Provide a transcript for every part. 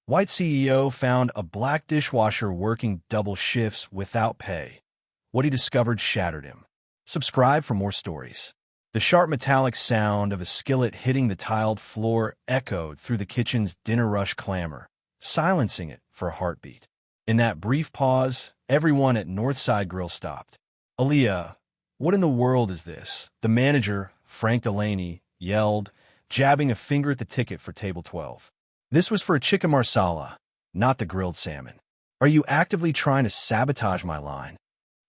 White CEO found a black dishwasher working double shifts without pay. What he discovered shattered him. Subscribe for more stories. The sharp metallic sound of a skillet hitting the tiled floor echoed through the kitchen's dinner rush clamor, silencing it for a heartbeat. In that brief pause, everyone at Northside Grill stopped. "Aaliyah, what in the world is this?" the manager, Frank Delaney, yelled, jabbing a finger at the ticket for table 12. "This was for a chicken marsala, not the grilled salmon. Are you actively trying to sabotage my line?"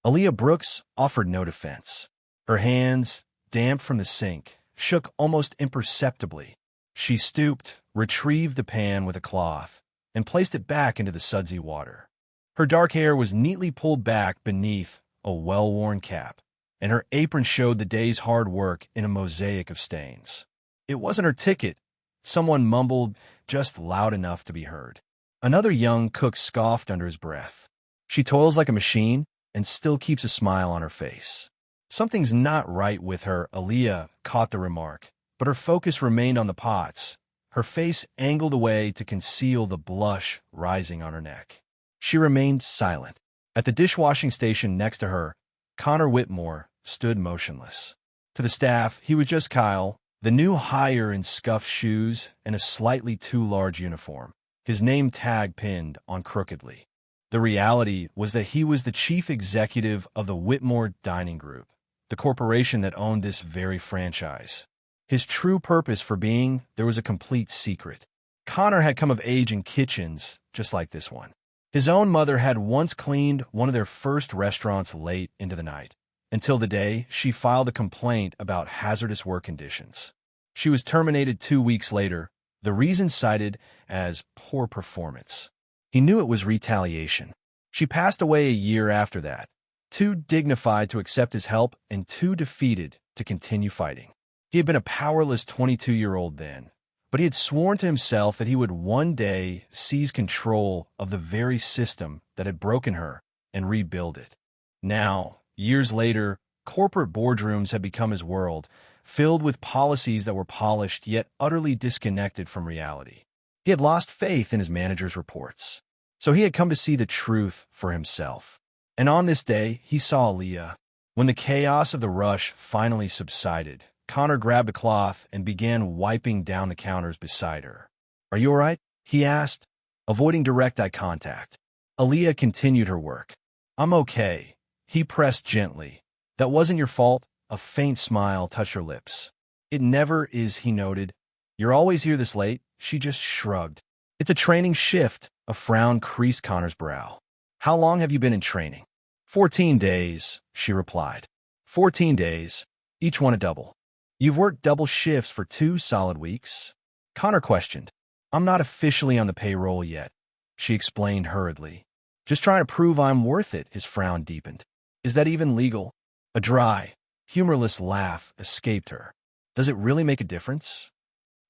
Aaliyah Brooks offered no defense. Her hands, damp from the sink, shook almost imperceptibly. She stooped, retrieved the pan with a cloth, and placed it back into the sudsy water. Her dark hair was neatly pulled back beneath a well-worn cap, and her apron showed the day's hard work in a mosaic of stains. "It wasn't her ticket," someone mumbled, just loud enough to be heard. Another young cook scoffed under his breath. "She toils like a machine and still keeps a smile on her face." "Something's not right with her," Aaliyah caught the remark, but her focus remained on the pots, her face angled away to conceal the blush rising on her neck. She remained silent. At the dishwashing station next to her, Connor Whitmore stood motionless. To the staff, he was just Kyle, the new hire in scuffed shoes and a slightly too large uniform, his name tag pinned on crookedly. The reality was that he was the chief executive of the Whitmore Dining Group, the corporation that owned this very franchise. His true purpose for being there was a complete secret. Connor had come of age in kitchens just like this one. His own mother had once cleaned one of their first restaurants late into the night, until the day she filed a complaint about hazardous work conditions. She was terminated 2 weeks later, the reason cited as poor performance. He knew it was retaliation. She passed away a year after that, too dignified to accept his help and too defeated to continue fighting. He had been a powerless 22-year-old then, but he had sworn to himself that he would one day seize control of the very system that had broken her and rebuild it. Now, years later, corporate boardrooms had become his world, filled with policies that were polished yet utterly disconnected from reality. He had lost faith in his manager's reports, so he had come to see the truth for himself. And on this day, he saw Aaliyah. When the chaos of the rush finally subsided, Connor grabbed a cloth and began wiping down the counters beside her. "Are you all right?" he asked, avoiding direct eye contact. Aaliyah continued her work. "I'm okay," he pressed gently. "That wasn't your fault." A faint smile touched her lips. "It never is," he noted. "You're always here this late." She just shrugged. "It's a training shift." A frown creased Connor's brow. "How long have you been in training?" 14 days, she replied. 14 days, each one a double. "You've worked double shifts for 2 solid weeks?" Connor questioned. "I'm not officially on the payroll yet," she explained hurriedly. "Just trying to prove I'm worth it." His frown deepened. "Is that even legal?" A dry, humorless laugh escaped her. "Does it really make a difference?"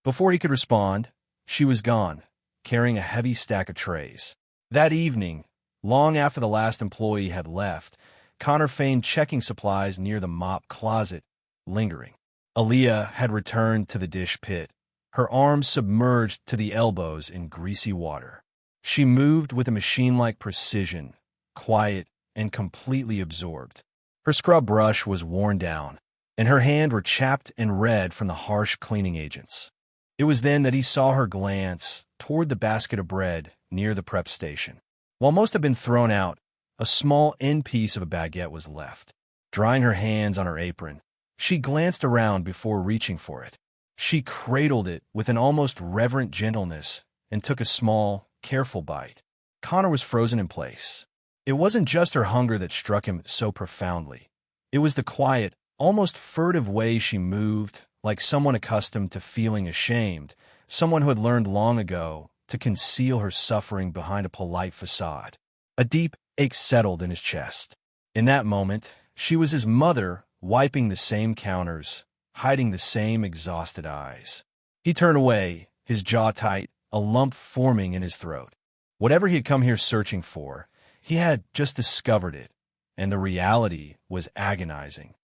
Before he could respond, she was gone, carrying a heavy stack of trays. That evening, long after the last employee had left, Connor feigned checking supplies near the mop closet, lingering. Aaliyah had returned to the dish pit, her arms submerged to the elbows in greasy water. She moved with a machine-like precision, quiet and completely absorbed. Her scrub brush was worn down, and her hands were chapped and red from the harsh cleaning agents. It was then that he saw her glance toward the basket of bread near the prep station. While most had been thrown out, a small end piece of a baguette was left. Drying her hands on her apron, she glanced around before reaching for it. She cradled it with an almost reverent gentleness and took a small, careful bite. Connor was frozen in place. It wasn't just her hunger that struck him so profoundly. It was the quiet, almost furtive way she moved, like someone accustomed to feeling ashamed, someone who had learned long ago to conceal her suffering behind a polite facade. A deep ache settled in his chest. In that moment, she was his mother, wiping the same counters, hiding the same exhausted eyes. He turned away, his jaw tight, a lump forming in his throat. Whatever he had come here searching for, he had just discovered it, and the reality was agonizing.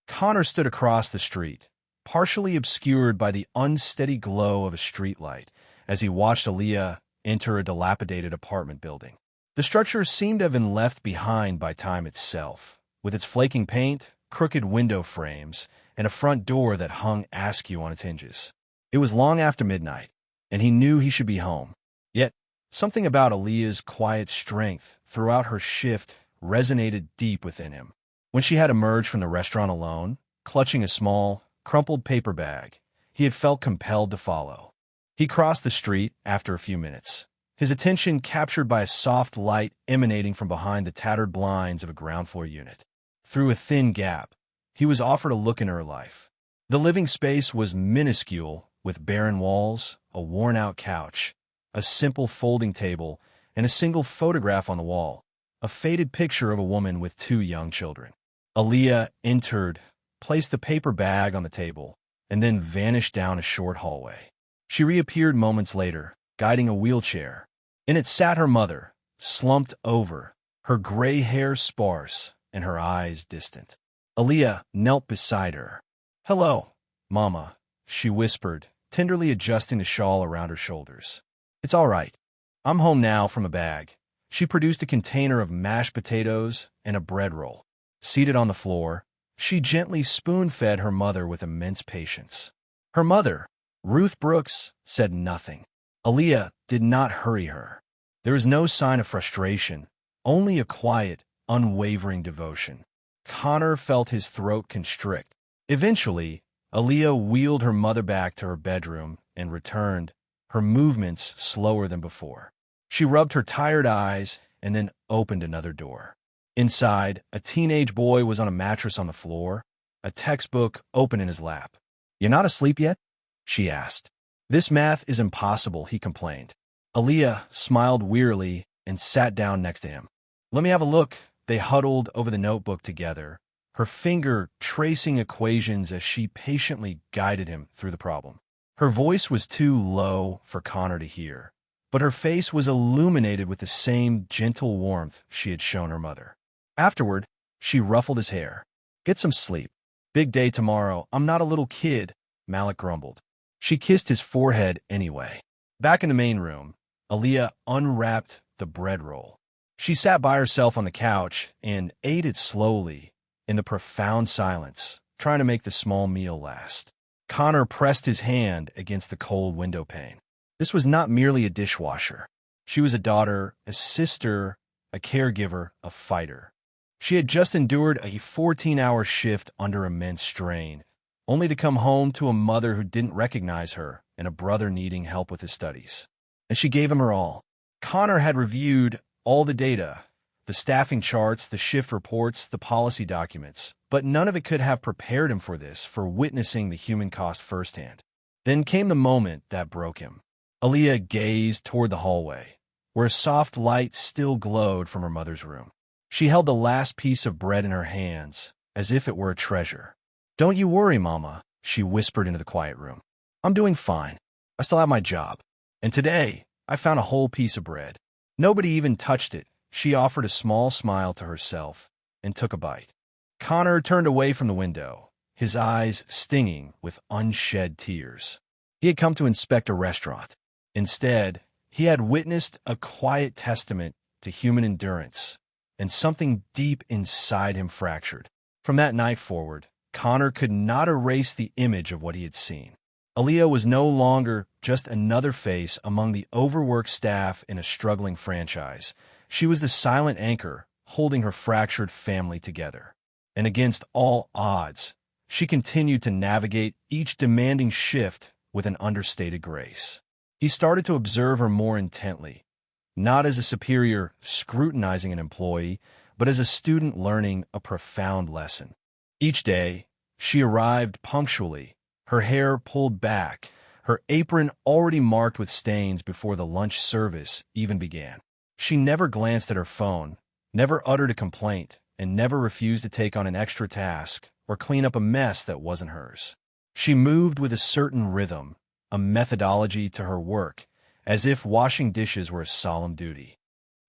Connor stood across the street, partially obscured by the unsteady glow of a streetlight, as he watched Aaliyah enter a dilapidated apartment building. The structure seemed to have been left behind by time itself, with its flaking paint, crooked window frames, and a front door that hung askew on its hinges. It was long after midnight, and he knew he should be home. Yet, something about Aaliyah's quiet strength throughout her shift resonated deep within him. When she had emerged from the restaurant alone, clutching a small, crumpled paper bag, he had felt compelled to follow. He crossed the street after a few minutes, his attention captured by a soft light emanating from behind the tattered blinds of a ground-floor unit. Through a thin gap, he was offered a look into her life. The living space was minuscule, with barren walls, a worn-out couch, a simple folding table, and a single photograph on the wall, a faded picture of a woman with 2 young children. Aaliyah entered, placed the paper bag on the table, and then vanished down a short hallway. She reappeared moments later, guiding a wheelchair. In it sat her mother, slumped over, her gray hair sparse and her eyes distant. Aaliyah knelt beside her. "Hello, Mama," she whispered, tenderly adjusting the shawl around her shoulders. "It's all right. I'm home now." From a bag, she produced a container of mashed potatoes and a bread roll. Seated on the floor, she gently spoon-fed her mother with immense patience. Her mother, Ruth Brooks, said nothing. Aaliyah did not hurry her. There was no sign of frustration, only a quiet, unwavering devotion. Connor felt his throat constrict. Eventually, Aaliyah wheeled her mother back to her bedroom and returned, her movements slower than before. She rubbed her tired eyes and then opened another door. Inside, a teenage boy was on a mattress on the floor, a textbook open in his lap. "You're not asleep yet?" she asked. "This math is impossible," he complained. Aaliyah smiled wearily and sat down next to him. "Let me have a look." They huddled over the notebook together, her finger tracing equations as she patiently guided him through the problem. Her voice was too low for Connor to hear, but her face was illuminated with the same gentle warmth she had shown her mother. Afterward, she ruffled his hair. "Get some sleep. Big day tomorrow." "I'm not a little kid," Malik grumbled. She kissed his forehead anyway. Back in the main room, Aaliyah unwrapped the bread roll. She sat by herself on the couch and ate it slowly, in the profound silence, trying to make the small meal last. Connor pressed his hand against the cold window pane. This was not merely a dishwasher. She was a daughter, a sister, a caregiver, a fighter. She had just endured a 14-hour shift under immense strain, only to come home to a mother who didn't recognize her and a brother needing help with his studies. And she gave him her all. Connor had reviewed all the data, the staffing charts, the shift reports, the policy documents, but none of it could have prepared him for this, for witnessing the human cost firsthand. Then came the moment that broke him. Aaliyah gazed toward the hallway, where a soft light still glowed from her mother's room. She held the last piece of bread in her hands, as if it were a treasure. "Don't you worry, Mama," she whispered into the quiet room. "I'm doing fine. I still have my job. And today, I found a whole piece of bread. Nobody even touched it." She offered a small smile to herself and took a bite. Connor turned away from the window, his eyes stinging with unshed tears. He had come to inspect a restaurant. Instead, he had witnessed a quiet testament to human endurance, and something deep inside him fractured. From that night forward, Connor could not erase the image of what he had seen. Aaliyah was no longer just another face among the overworked staff in a struggling franchise. She was the silent anchor holding her fractured family together. And against all odds, she continued to navigate each demanding shift with an understated grace. He started to observe her more intently, not as a superior scrutinizing an employee, but as a student learning a profound lesson. Each day, she arrived punctually, her hair pulled back, her apron already marked with stains before the lunch service even began. She never glanced at her phone, never uttered a complaint, and never refused to take on an extra task or clean up a mess that wasn't hers. She moved with a certain rhythm, a methodology to her work, as if washing dishes were a solemn duty.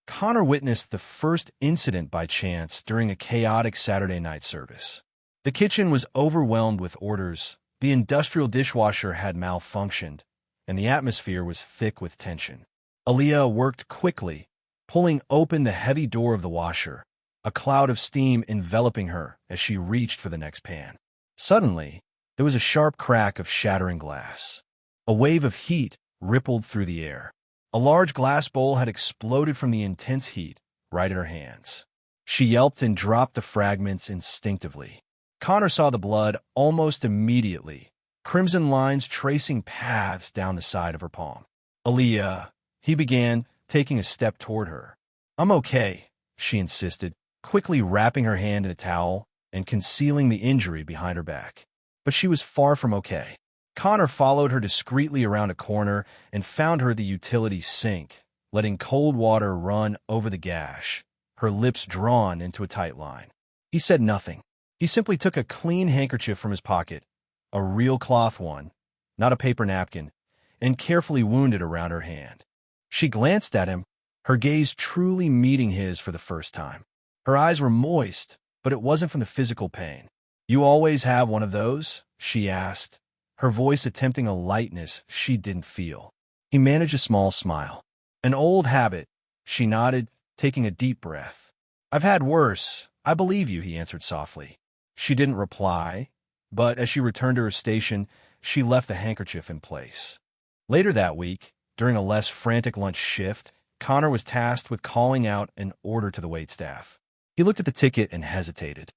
Connor witnessed the first incident by chance during a chaotic Saturday night service. The kitchen was overwhelmed with orders, the industrial dishwasher had malfunctioned, and the atmosphere was thick with tension. Aaliyah worked quickly, pulling open the heavy door of the washer, a cloud of steam enveloping her as she reached for the next pan. Suddenly, there was a sharp crack of shattering glass. A wave of heat rippled through the air. A large glass bowl had exploded from the intense heat right in her hands. She yelped and dropped the fragments instinctively. Connor saw the blood almost immediately, crimson lines tracing paths down the side of her palm. Aaliyah, he began, taking a step toward her. I'm okay, she insisted, quickly wrapping her hand in a towel and concealing the injury behind her back. But she was far from okay. Connor followed her discreetly around a corner and found her at the utility sink, letting cold water run over the gash, her lips drawn into a tight line. He said nothing. He simply took a clean handkerchief from his pocket, a real cloth one, not a paper napkin, and carefully wound it around her hand. She glanced at him, her gaze truly meeting his for the first time. Her eyes were moist, but it wasn't from the physical pain. You always have one of those? She asked, her voice attempting a lightness she didn't feel. He managed a small smile. An old habit, she nodded, taking a deep breath. I've had worse. I believe you, he answered softly. She didn't reply, but as she returned to her station, she left the handkerchief in place. Later that week, during a less frantic lunch shift, Connor was tasked with calling out an order to the waitstaff. He looked at the ticket and hesitated.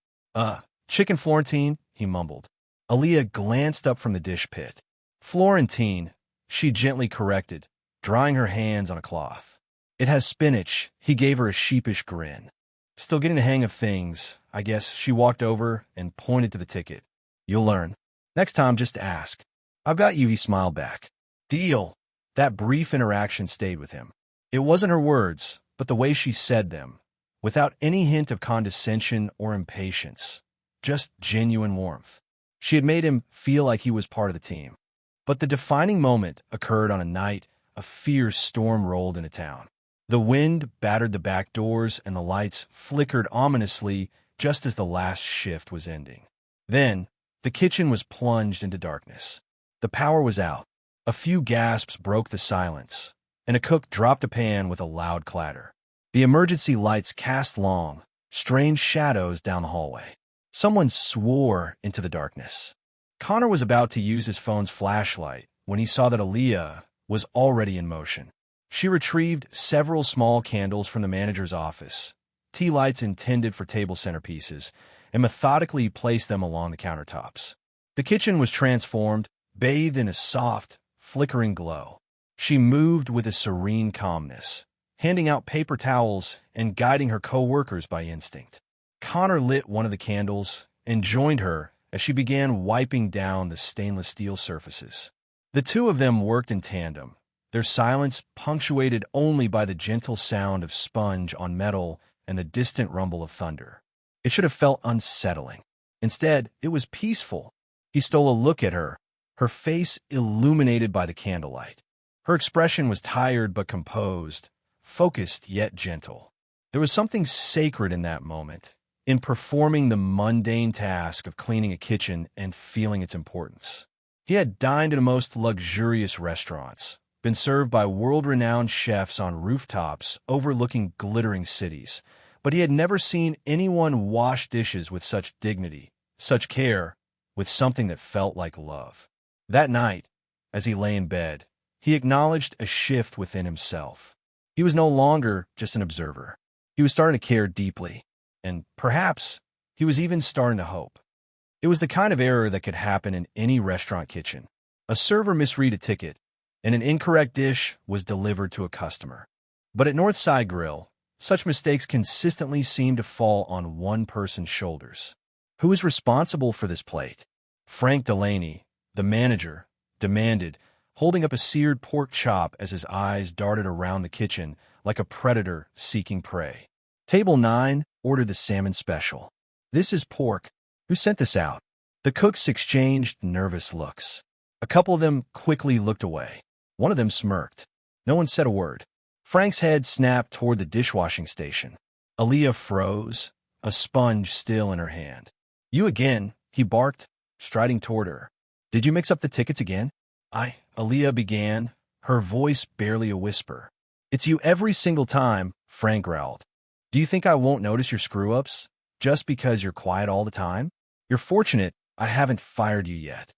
Chicken Florentine, he mumbled. Aaliyah glanced up from the dish pit. Florentine, she gently corrected, drying her hands on a cloth. It has spinach, he gave her a sheepish grin. Still getting the hang of things, I guess. She walked over and pointed to the ticket. You'll learn. Next time, just ask. I've got you, he smiled back. Deal. That brief interaction stayed with him. It wasn't her words, but the way she said them, without any hint of condescension or impatience, just genuine warmth. She had made him feel like he was part of the team. But the defining moment occurred on a night a fierce storm rolled into town. The wind battered the back doors and the lights flickered ominously just as the last shift was ending. Then, the kitchen was plunged into darkness. The power was out. A few gasps broke the silence, and a cook dropped a pan with a loud clatter. The emergency lights cast long, strange shadows down the hallway. Someone swore into the darkness. Connor was about to use his phone's flashlight when he saw that Aaliyah was already in motion. She retrieved several small candles from the manager's office, tea lights intended for table centerpieces, and methodically placed them along the countertops. The kitchen was transformed, bathed in a soft, flickering glow. She moved with a serene calmness, handing out paper towels and guiding her co-workers by instinct. Connor lit one of the candles and joined her as she began wiping down the stainless steel surfaces. The two of them worked in tandem, their silence punctuated only by the gentle sound of sponge on metal and the distant rumble of thunder. It should have felt unsettling. Instead, it was peaceful. He stole a look at her, her face illuminated by the candlelight. Her expression was tired but composed, focused yet gentle. There was something sacred in that moment, in performing the mundane task of cleaning a kitchen and feeling its importance. He had dined in the most luxurious restaurants, been served by world-renowned chefs on rooftops overlooking glittering cities, but he had never seen anyone wash dishes with such dignity, such care, with something that felt like love. That night, as he lay in bed, he acknowledged a shift within himself. He was no longer just an observer. He was starting to care deeply, and perhaps he was even starting to hope. It was the kind of error that could happen in any restaurant kitchen. A server misread a ticket, and an incorrect dish was delivered to a customer. But at Northside Grill, such mistakes consistently seemed to fall on one person's shoulders. Who was responsible for this plate? Frank Delaney, the manager, demanded, holding up a seared pork chop as his eyes darted around the kitchen like a predator seeking prey. Table 9 ordered the salmon special. This is pork. Who sent this out? The cooks exchanged nervous looks. A couple of them quickly looked away. One of them smirked. No one said a word. Frank's head snapped toward the dishwashing station. Aaliyah froze, a sponge still in her hand. You again, he barked, striding toward her. Did you mix up the tickets again? Aaliyah began, her voice barely a whisper. It's you every single time, Frank growled. Do you think I won't notice your screw-ups just because you're quiet all the time? You're fortunate I haven't fired you yet.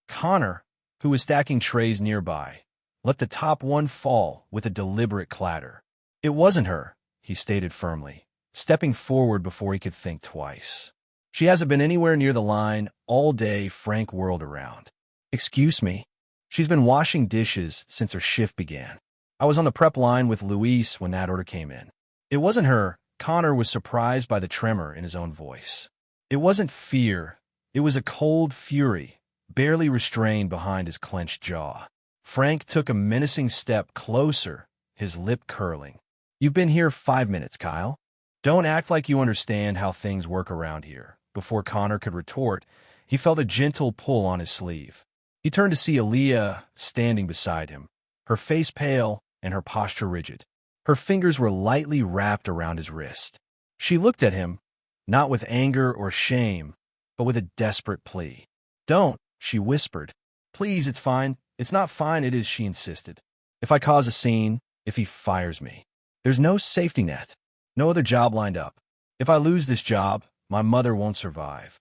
Connor, who was stacking trays nearby, let the top one fall with a deliberate clatter. It wasn't her, he stated firmly, stepping forward before he could think twice. She hasn't been anywhere near the line all day. Frank whirled around. Excuse me? She's been washing dishes since her shift began. I was on the prep line with Luis when that order came in. It wasn't her. Connor was surprised by the tremor in his own voice. It wasn't fear. It was a cold fury, barely restrained behind his clenched jaw. Frank took a menacing step closer, his lip curling. You've been here 5 minutes, Kyle. Don't act like you understand how things work around here. Before Connor could retort, he felt a gentle pull on his sleeve. He turned to see Aaliyah standing beside him, her face pale and her posture rigid. Her fingers were lightly wrapped around his wrist. She looked at him, not with anger or shame, but with a desperate plea. Don't, she whispered. Please, it's fine. It's not fine, it is, she insisted. If I cause a scene, if he fires me, there's no safety net, no other job lined up. If I lose this job, my mother won't survive.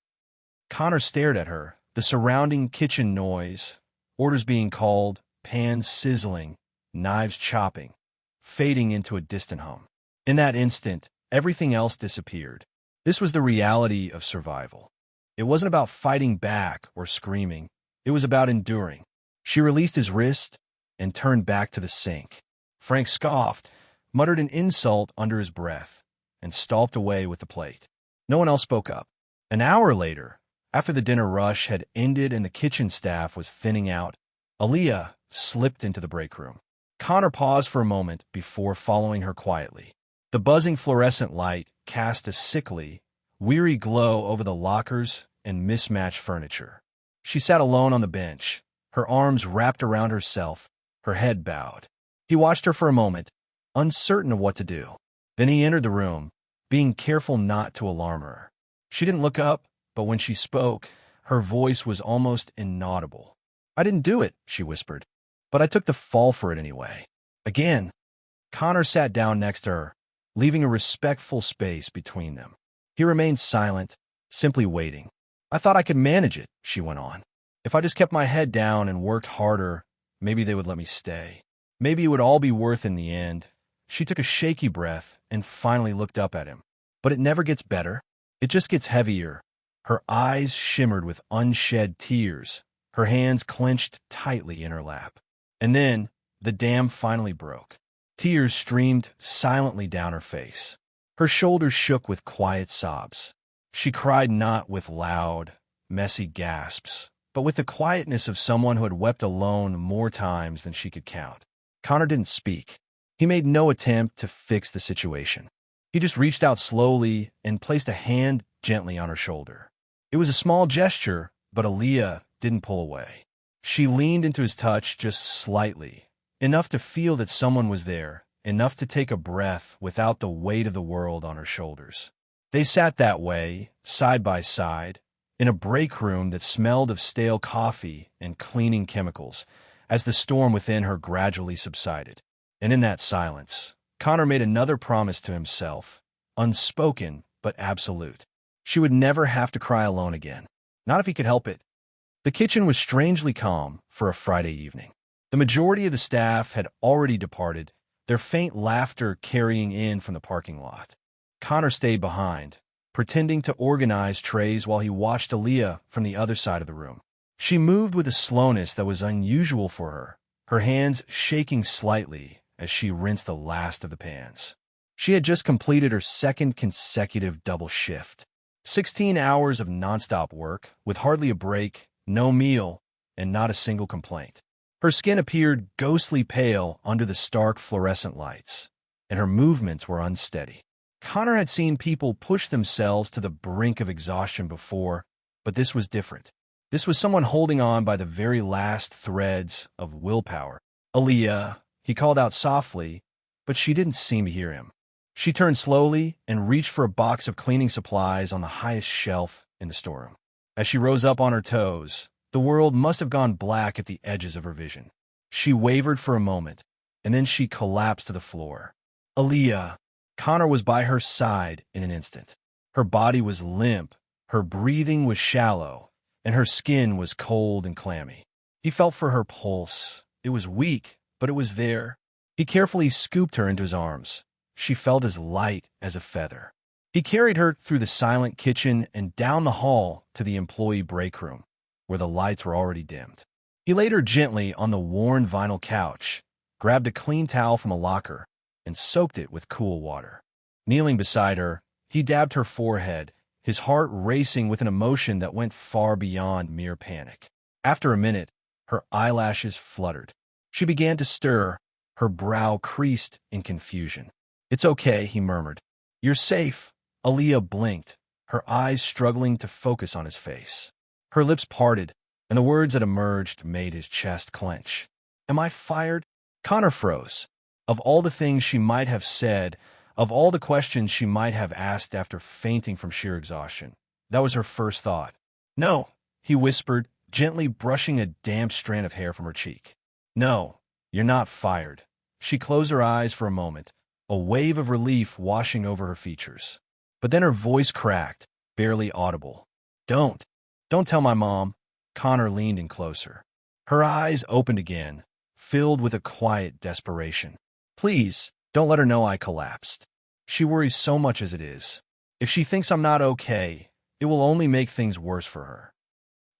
Connor stared at her, the surrounding kitchen noise, orders being called, pans sizzling, knives chopping, fading into a distant hum. In that instant, everything else disappeared. This was the reality of survival. It wasn't about fighting back or screaming. It was about enduring. She released his wrist and turned back to the sink. Frank scoffed, muttered an insult under his breath, and stalked away with the plate. No one else spoke up. An hour later, after the dinner rush had ended and the kitchen staff was thinning out, Aaliyah slipped into the break room. Connor paused for a moment before following her quietly. The buzzing fluorescent light cast a sickly, weary glow over the lockers and mismatched furniture. She sat alone on the bench, her arms wrapped around herself, her head bowed. He watched her for a moment, uncertain of what to do. Then he entered the room, being careful not to alarm her. She didn't look up, but when she spoke, her voice was almost inaudible. I didn't do it, she whispered, but I took the fall for it anyway. Again. Connor sat down next to her, leaving a respectful space between them. He remained silent, simply waiting. I thought I could manage it, she went on. If I just kept my head down and worked harder, maybe they would let me stay. Maybe it would all be worth in the end. She took a shaky breath and finally looked up at him. But it never gets better. It just gets heavier. Her eyes shimmered with unshed tears, her hands clenched tightly in her lap. And then the dam finally broke. Tears streamed silently down her face. Her shoulders shook with quiet sobs. She cried not with loud, messy gasps, but with the quietness of someone who had wept alone more times than she could count. Connor didn't speak. He made no attempt to fix the situation. He just reached out slowly and placed a hand gently on her shoulder. It was a small gesture, but Aaliyah didn't pull away. She leaned into his touch just slightly, enough to feel that someone was there, enough to take a breath without the weight of the world on her shoulders. They sat that way, side by side, in a break room that smelled of stale coffee and cleaning chemicals, as the storm within her gradually subsided. And in that silence, Connor made another promise to himself, unspoken but absolute. She would never have to cry alone again, not if he could help it. The kitchen was strangely calm for a Friday evening. The majority of the staff had already departed, their faint laughter carrying in from the parking lot. Connor stayed behind, pretending to organize trays while he watched Aaliyah from the other side of the room. She moved with a slowness that was unusual for her hands shaking slightly as she rinsed the last of the pans. She had just completed her second consecutive double shift. 16 hours of nonstop work, with hardly a break, no meal, and not a single complaint. Her skin appeared ghostly pale under the stark fluorescent lights, and her movements were unsteady. Connor had seen people push themselves to the brink of exhaustion before, but this was different. This was someone holding on by the very last threads of willpower. Aaliyah, he called out softly, but she didn't seem to hear him. She turned slowly and reached for a box of cleaning supplies on the highest shelf in the storeroom. As she rose up on her toes, the world must have gone black at the edges of her vision. She wavered for a moment, and then she collapsed to the floor. Aaliyah. Connor was by her side in an instant. Her body was limp, her breathing was shallow, and her skin was cold and clammy. He felt for her pulse. It was weak, but it was there. He carefully scooped her into his arms. She felt as light as a feather. He carried her through the silent kitchen and down the hall to the employee break room, where the lights were already dimmed. He laid her gently on the worn vinyl couch, grabbed a clean towel from a locker, and soaked it with cool water. Kneeling beside her, he dabbed her forehead, his heart racing with an emotion that went far beyond mere panic. After a minute, her eyelashes fluttered. She began to stir, her brow creased in confusion. "It's okay," he murmured. "You're safe." Aaliyah blinked, her eyes struggling to focus on his face. Her lips parted, and the words that emerged made his chest clench. "Am I fired?" Connor froze. Of all the things she might have said, of all the questions she might have asked after fainting from sheer exhaustion, that was her first thought. "No," he whispered, gently brushing a damp strand of hair from her cheek. "No, you're not fired." She closed her eyes for a moment, a wave of relief washing over her features. But then her voice cracked, barely audible. Don't tell my mom." Connor leaned in closer. Her eyes opened again, filled with a quiet desperation. "Please, don't let her know I collapsed. She worries so much as it is. If she thinks I'm not okay, it will only make things worse for her."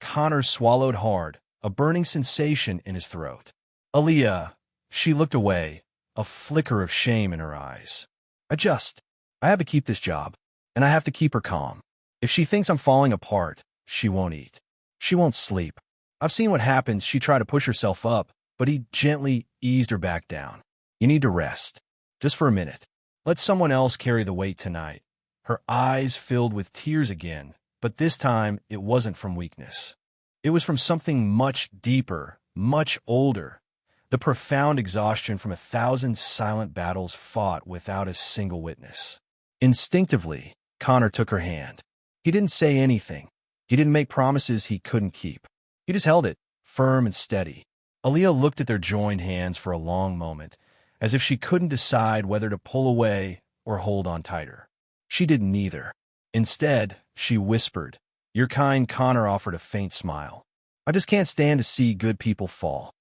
Connor swallowed hard, a burning sensation in his throat. "Aaliyah." She looked away, a flicker of shame in her eyes. I have to keep this job, and I have to keep her calm. If she thinks I'm falling apart, she won't eat. She won't sleep. I've seen what happens. She tried to push herself up, but he gently eased her back down. "You need to rest. Just for a minute. Let someone else carry the weight tonight." Her eyes filled with tears again, but this time it wasn't from weakness. It was from something much deeper, much older. The profound exhaustion from 1,000 silent battles fought without a single witness. Instinctively, Connor took her hand. He didn't say anything. He didn't make promises he couldn't keep. He just held it, firm and steady. Aaliyah looked at their joined hands for a long moment, as if she couldn't decide whether to pull away or hold on tighter. She did neither. Instead, she whispered. "Your kind." Connor offered a faint smile. "I just can't stand to see good people fall."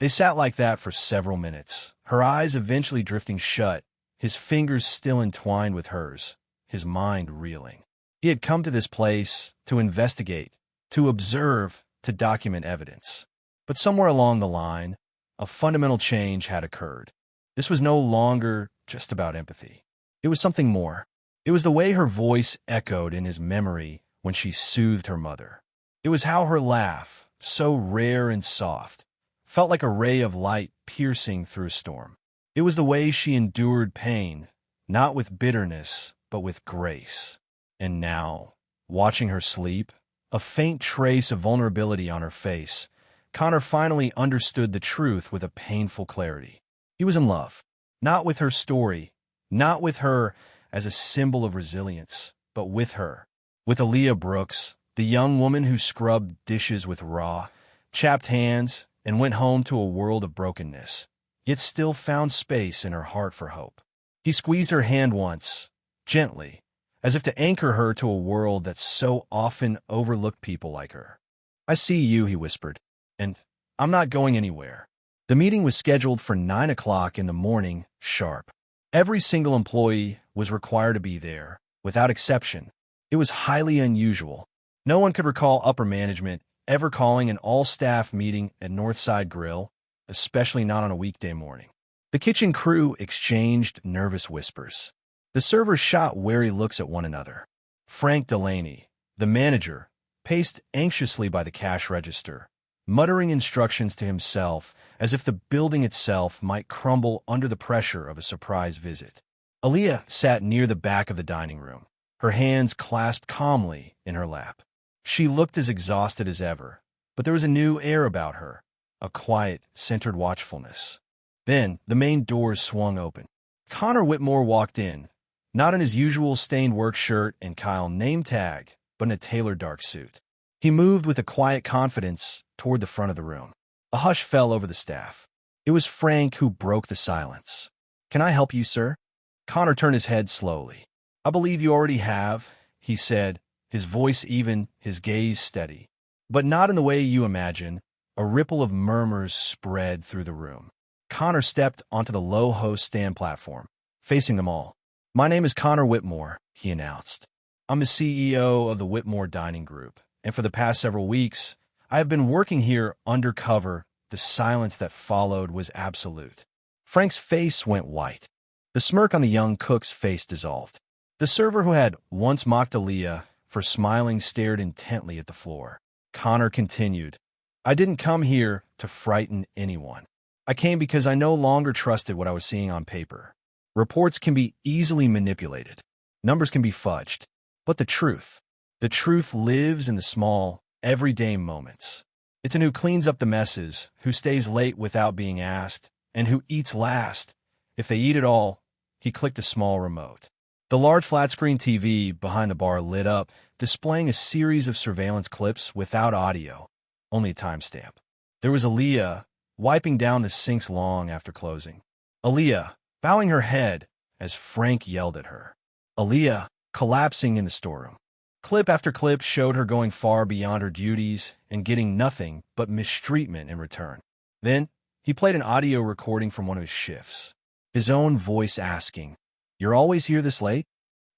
They sat like that for several minutes, her eyes eventually drifting shut, his fingers still entwined with hers, his mind reeling. He had come to this place to investigate, to observe, to document evidence. But somewhere along the line, a fundamental change had occurred. This was no longer just about empathy. It was something more. It was the way her voice echoed in his memory when she soothed her mother. It was how her laugh, so rare and soft, felt like a ray of light piercing through a storm. It was the way she endured pain, not with bitterness, but with grace. And now, watching her sleep, a faint trace of vulnerability on her face, Connor finally understood the truth with a painful clarity. He was in love, not with her story, not with her as a symbol of resilience, but with her, with Aaliyah Brooks, the young woman who scrubbed dishes with raw, chapped hands and went home to a world of brokenness, yet still found space in her heart for hope. He squeezed her hand once, gently, as if to anchor her to a world that so often overlooked people like her. "I see you," he whispered, "and I'm not going anywhere." The meeting was scheduled for 9 o'clock in the morning, sharp. Every single employee was required to be there, without exception. It was highly unusual. No one could recall upper management ever calling an all-staff meeting at Northside Grill, especially not on a weekday morning. The kitchen crew exchanged nervous whispers. The servers shot wary looks at one another. Frank Delaney, the manager, paced anxiously by the cash register, muttering instructions to himself as if the building itself might crumble under the pressure of a surprise visit. Aaliyah sat near the back of the dining room, her hands clasped calmly in her lap. She looked as exhausted as ever, but there was a new air about her, a quiet, centered watchfulness. Then the main doors swung open. Connor Whitmore walked in, not in his usual stained work shirt and Kyle name tag, but in a tailored dark suit. He moved with a quiet confidence toward the front of the room. A hush fell over the staff. It was Frank who broke the silence. "Can I help you, sir?" Connor turned his head slowly. "I believe you already have," he said, his voice even, his gaze steady. "But not in the way you imagine." A ripple of murmurs spread through the room. Connor stepped onto the low host stand platform, facing them all. "My name is Connor Whitmore," he announced. "I'm the CEO of the Whitmore Dining Group, and for the past several weeks, I have been working here undercover." The silence that followed was absolute. Frank's face went white. The smirk on the young cook's face dissolved. The server who had once mocked Aaliyah for smiling stared intently at the floor. Connor continued, "I didn't come here to frighten anyone. I came because I no longer trusted what I was seeing on paper. Reports can be easily manipulated. Numbers can be fudged. But the truth lives in the small, everyday moments. It's in who cleans up the messes, who stays late without being asked, and who eats last. If they eat at all." He clicked a small remote. The large flat-screen TV behind the bar lit up, displaying a series of surveillance clips without audio, only a timestamp. There was Aaliyah wiping down the sinks long after closing. Aaliyah bowing her head as Frank yelled at her. Aaliyah collapsing in the storeroom. Clip after clip showed her going far beyond her duties and getting nothing but mistreatment in return. Then, he played an audio recording from one of his shifts, his own voice asking, "You're always here this late?"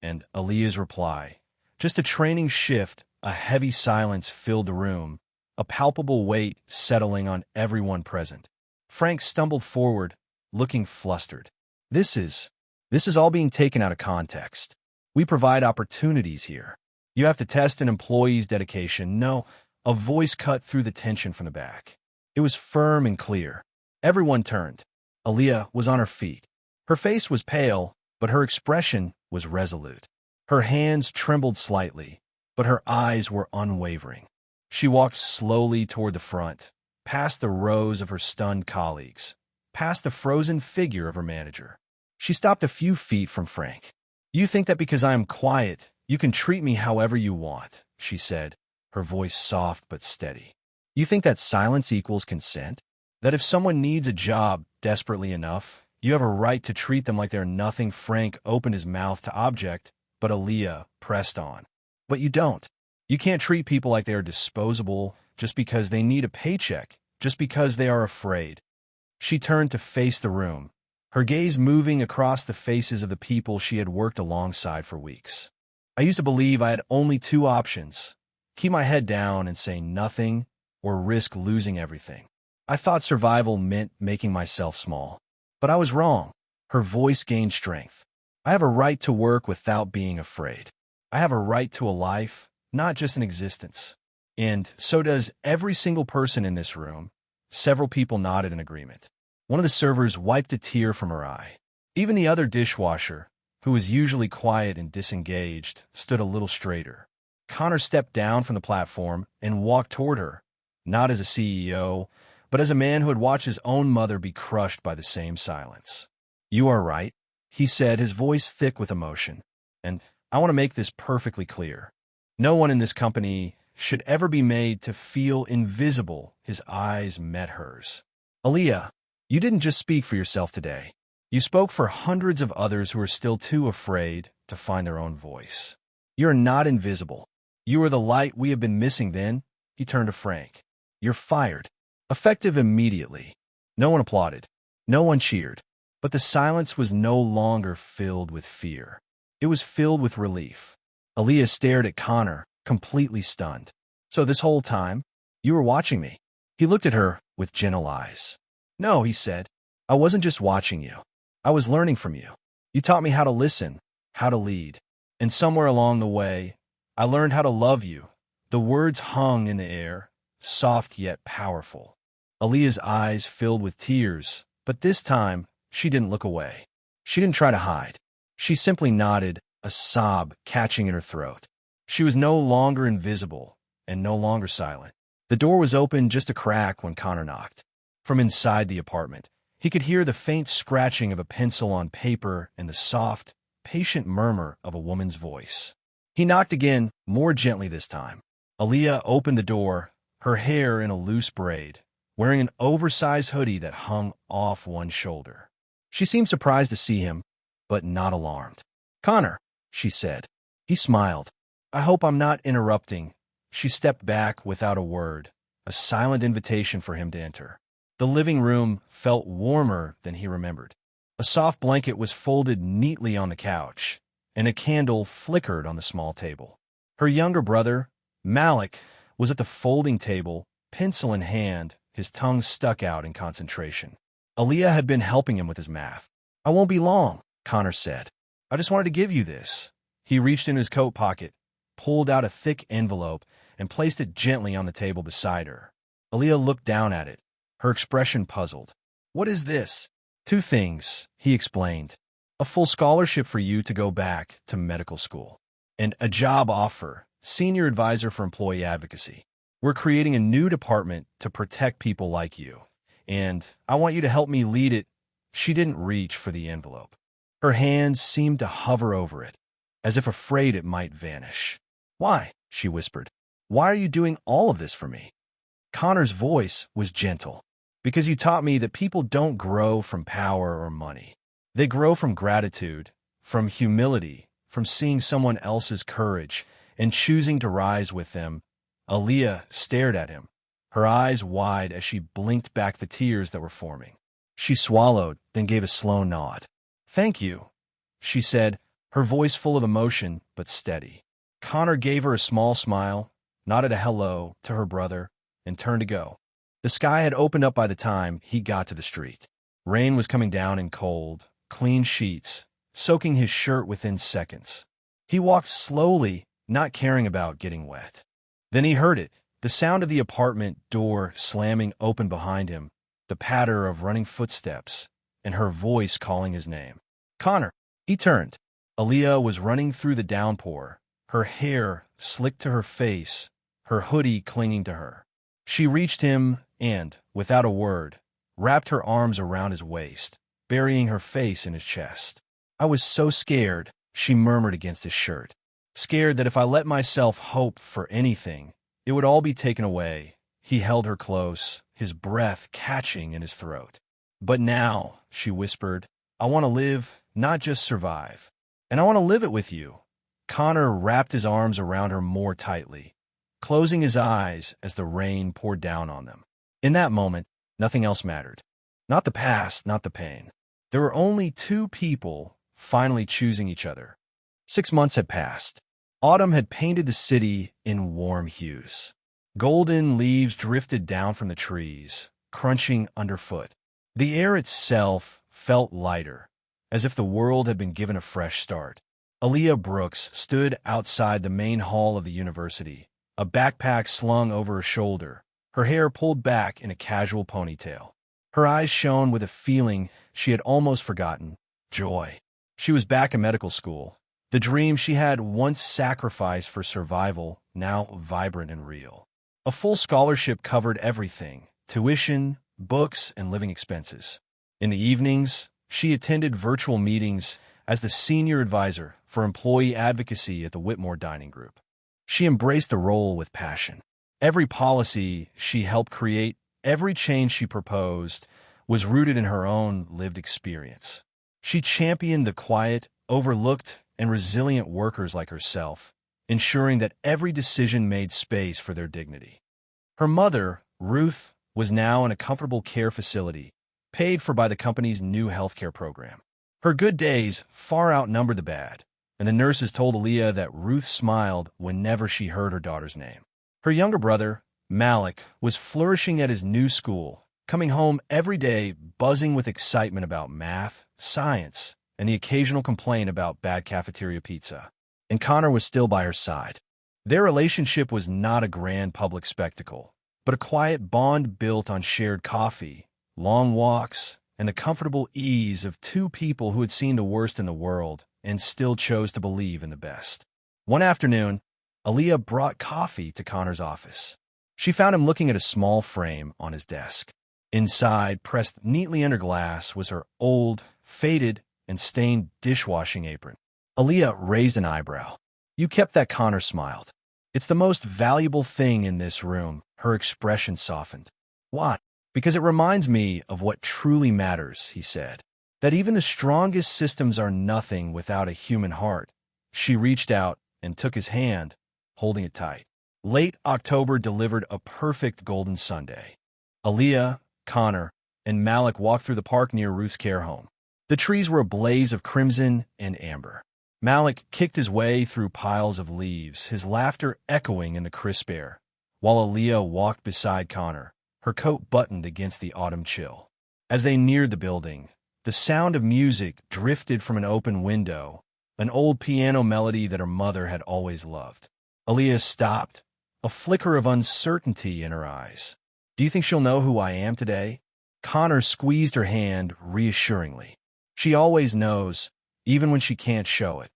And Aaliyah's reply, "Just a training shift." A heavy silence filled the room, a palpable weight settling on everyone present. Frank stumbled forward, looking flustered. This is all being taken out of context. We provide opportunities here. You have to test an employee's dedication." "No." A voice cut through the tension from the back. It was firm and clear. Everyone turned. Aaliyah was on her feet. Her face was pale, but her expression was resolute. Her hands trembled slightly, but her eyes were unwavering. She walked slowly toward the front, past the rows of her stunned colleagues, past the frozen figure of her manager. She stopped a few feet from Frank. "You think that because I am quiet, you can treat me however you want," she said, her voice soft but steady. "You think that silence equals consent? That if someone needs a job desperately enough, you have a right to treat them like they're nothing?" Frank opened his mouth to object, but Aaliyah pressed on. "But you don't. You can't treat people like they are disposable just because they need a paycheck, just because they are afraid." She turned to face the room, her gaze moving across the faces of the people she had worked alongside for weeks. "I used to believe I had only two options: keep my head down and say nothing, or risk losing everything. I thought survival meant making myself small. But I was wrong." Her voice gained strength. "I have a right to work without being afraid. I have a right to a life, not just an existence. And so does every single person in this room." Several people nodded in agreement. One of the servers wiped a tear from her eye. Even the other dishwasher, who was usually quiet and disengaged, stood a little straighter. Connor stepped down from the platform and walked toward her, not as a CEO, but as a man who had watched his own mother be crushed by the same silence. "You are right," he said, his voice thick with emotion. "And I want to make this perfectly clear. No one in this company should ever be made to feel invisible." His eyes met hers. "Aaliyah, you didn't just speak for yourself today. You spoke for hundreds of others who are still too afraid to find their own voice. You are not invisible. You are the light we have been missing." Then he turned to Frank. "You're fired." Effective immediately. No one applauded. No one cheered. But the silence was no longer filled with fear. It was filled with relief. Aaliyah stared at Connor, completely stunned. "So this whole time, you were watching me?" He looked at her with gentle eyes. "No," he said. "I wasn't just watching you. I was learning from you. You taught me how to listen, how to lead. And somewhere along the way, I learned how to love you." The words hung in the air, soft yet powerful. Aaliyah's eyes filled with tears, but this time, she didn't look away. She didn't try to hide. She simply nodded, a sob catching in her throat. She was no longer invisible and no longer silent. The door was open just a crack when Connor knocked. From inside the apartment, he could hear the faint scratching of a pencil on paper and the soft, patient murmur of a woman's voice. He knocked again, more gently this time. Aaliyah opened the door, her hair in a loose braid, wearing an oversized hoodie that hung off one shoulder. She seemed surprised to see him, but not alarmed. "Connor," she said. He smiled. "I hope I'm not interrupting." She stepped back without a word, a silent invitation for him to enter. The living room felt warmer than he remembered. A soft blanket was folded neatly on the couch, and a candle flickered on the small table. Her younger brother, Malik, was at the folding table, pencil in hand, his tongue stuck out in concentration. Aaliyah had been helping him with his math. "I won't be long," Connor said. "I just wanted to give you this." He reached in his coat pocket, pulled out a thick envelope, and placed it gently on the table beside her. Aaliyah looked down at it, her expression puzzled. "What is this?" "Two things," he explained. "A full scholarship for you to go back to medical school, and a job offer, senior advisor for employee advocacy. We're creating a new department to protect people like you, and I want you to help me lead it." She didn't reach for the envelope. Her hands seemed to hover over it, as if afraid it might vanish. "Why?" she whispered. "Why are you doing all of this for me?" Connor's voice was gentle. "Because you taught me that people don't grow from power or money. They grow from gratitude, from humility, from seeing someone else's courage and choosing to rise with them." Aaliyah stared at him, her eyes wide as she blinked back the tears that were forming. She swallowed, then gave a slow nod. "Thank you," she said, her voice full of emotion but steady. Connor gave her a small smile, nodded a hello to her brother, and turned to go. The sky had opened up by the time he got to the street. Rain was coming down in cold, clean sheets, soaking his shirt within seconds. He walked slowly, not caring about getting wet. Then he heard it, the sound of the apartment door slamming open behind him, the patter of running footsteps, and her voice calling his name. "Connor!" He turned. Aaliyah was running through the downpour, her hair slicked to her face, her hoodie clinging to her. She reached him and, without a word, wrapped her arms around his waist, burying her face in his chest. "I was so scared," she murmured against his shirt. "Scared that if I let myself hope for anything, it would all be taken away." He held her close, his breath catching in his throat. "But now," she whispered, "I want to live, not just survive. And I want to live it with you." Connor wrapped his arms around her more tightly, closing his eyes as the rain poured down on them. In that moment, nothing else mattered. Not the past, not the pain. There were only two people finally choosing each other. 6 months had passed. Autumn had painted the city in warm hues. Golden leaves drifted down from the trees, crunching underfoot. The air itself felt lighter, as if the world had been given a fresh start. Aaliyah Brooks stood outside the main hall of the university, a backpack slung over her shoulder, her hair pulled back in a casual ponytail. Her eyes shone with a feeling she had almost forgotten: joy. She was back in medical school, the dream she had once sacrificed for survival, now vibrant and real. A full scholarship covered everything: tuition, books, and living expenses. In the evenings, she attended virtual meetings as the senior advisor for employee advocacy at the Whitmore Dining Group. She embraced the role with passion. Every policy she helped create, every change she proposed, was rooted in her own lived experience. She championed the quiet, overlooked, and resilient workers like herself, ensuring that every decision made space for their dignity. Her mother, Ruth, was now in a comfortable care facility, paid for by the company's new healthcare program. Her good days far outnumbered the bad, and the nurses told Aaliyah that Ruth smiled whenever she heard her daughter's name. Her younger brother, Malik, was flourishing at his new school, coming home every day buzzing with excitement about math, science, and the occasional complaint about bad cafeteria pizza. And Connor was still by her side. Their relationship was not a grand public spectacle, but a quiet bond built on shared coffee, long walks, and the comfortable ease of two people who had seen the worst in the world and still chose to believe in the best. One afternoon, Aaliyah brought coffee to Connor's office. She found him looking at a small frame on his desk. Inside, pressed neatly under glass, was her old, faded, and stained dishwashing apron. Aaliyah raised an eyebrow. "You kept that," Connor smiled. "It's the most valuable thing in this room." Her expression softened. "Why?" Because it reminds me of what truly matters, he said. That even the strongest systems are nothing without a human heart. She reached out and took his hand, holding it tight. Late October delivered a perfect golden Sunday. Aaliyah, Connor, and Malik walked through the park near Ruth's care home. The trees were a blaze of crimson and amber. Malik kicked his way through piles of leaves, his laughter echoing in the crisp air, while Aaliyah walked beside Connor, her coat buttoned against the autumn chill. As they neared the building, the sound of music drifted from an open window, an old piano melody that her mother had always loved. Aaliyah stopped, a flicker of uncertainty in her eyes. "Do you think she'll know who I am today?" Connor squeezed her hand reassuringly. "She always knows, even when she can't show it."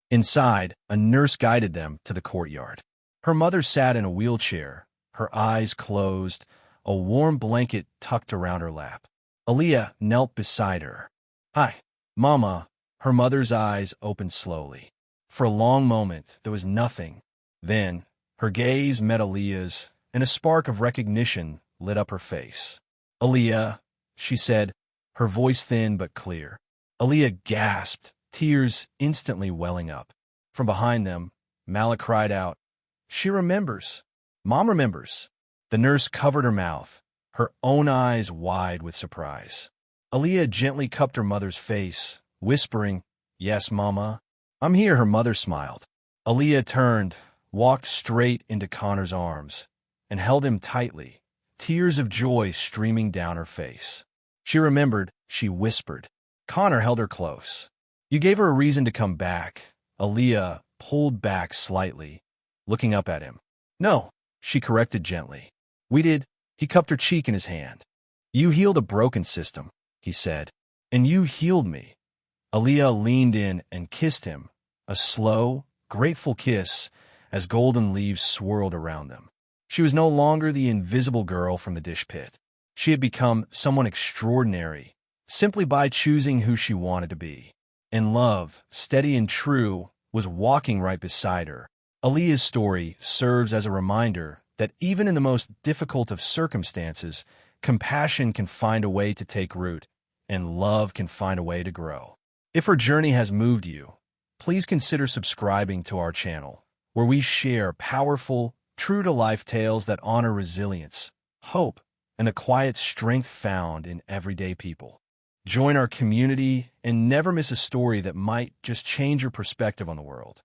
Inside, a nurse guided them to the courtyard. Her mother sat in a wheelchair, her eyes closed, a warm blanket tucked around her lap. Aaliyah knelt beside her. "Hi, Mama." Her mother's eyes opened slowly. For a long moment, there was nothing. Then, her gaze met Aaliyah's, and a spark of recognition lit up her face. "Aaliyah," she said, her voice thin but clear. Aaliyah gasped, tears instantly welling up. From behind them, Malik cried out, "She remembers. Mom remembers." The nurse covered her mouth, her own eyes wide with surprise. Aaliyah gently cupped her mother's face, whispering, "Yes, Mama. I'm here," her mother smiled. Aaliyah turned, walked straight into Connor's arms, and held him tightly, tears of joy streaming down her face. She remembered, she whispered. Connor held her close. "You gave her a reason to come back." Aaliyah pulled back slightly, looking up at him. "No," she corrected gently. "We did." He cupped her cheek in his hand. "You healed a broken system," he said, "and you healed me." Aaliyah leaned in and kissed him, a slow, grateful kiss as golden leaves swirled around them. She was no longer the invisible girl from the dish pit. She had become someone extraordinary, simply by choosing who she wanted to be. And love, steady and true, was walking right beside her. Aaliyah's story serves as a reminder that even in the most difficult of circumstances, compassion can find a way to take root, and love can find a way to grow. If her journey has moved you, please consider subscribing to our channel, where we share powerful, true-to-life tales that honor resilience, hope, and the quiet strength found in everyday people. Join our community and never miss a story that might just change your perspective on the world.